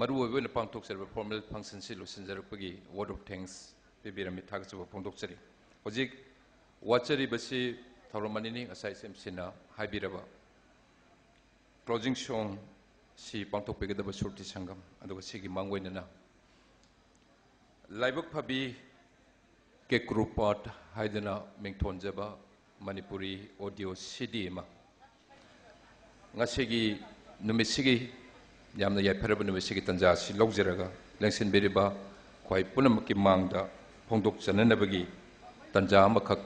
maruoibuna pangthokserba formal function si losinjarapagi word of thanks bibirami thagsuba phongdoksari hojik wachari basi thauramani asai semsina haibiraba closing song si pangthokpegedaba surti sangam aduga sigi mangwainana Laibak Phabi Kekrupat haidana mingthonjaba Manipuri audio CD ma ngasigi numisigi yamna yaipharaba numisigi tanja si lawjeraga lengsin beriba khwai punamki mangda phongdok chananabagi tanja amakak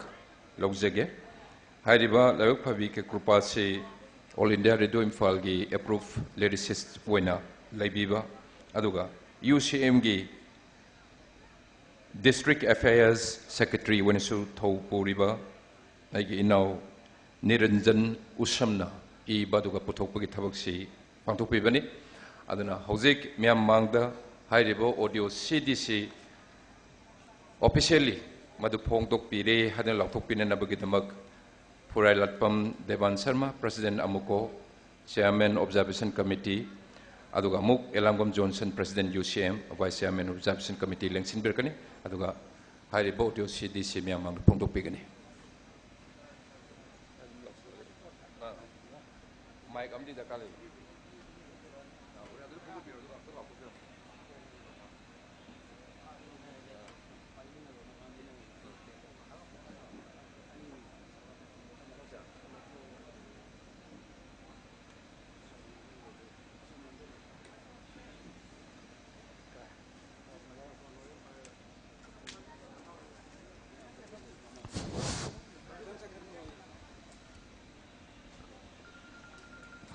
lawjege hairiba Laibak Phabi Kekrupat si All India Radio Imphal gi approved lyricist oina laibiba aduga UCM gi District Affairs Secretary Wenisu Thau Puriba Nagi Inau Niranjan Usamna I Baduga Puthokpagi Thabaksi Pangthokpibani Aduna Hojik Miyam Mangda Hairibo Audio CDC officially Madu Phongthokpire Hadan Lauthokpinanabagidamag Purai Latpam Devan Sharma President Amuko Chairman Observation Committee Aduga Muk Elangom Johnson President UCM Vice Chairman Observation Committee Lengsin Birkani Aduga Hari Audio CDC Myanmar Pondok Pigani Mike Amdi Dakali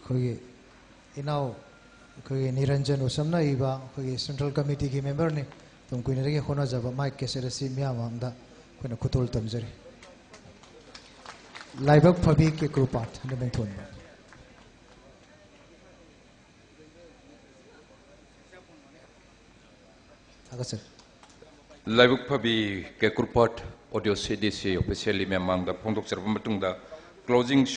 Kogi inau kogi Niranjan Usamna iba kogi Central Committee ki member ni tum kui niregi khona jaba mic Cassette si miyamangda koina kutul tamjari Laibak Phabi Kekrupat hande mengthon agasar Laibak Phabi Kekrupat Audio CDC officially Myanmar Pondok Serba Matungda closing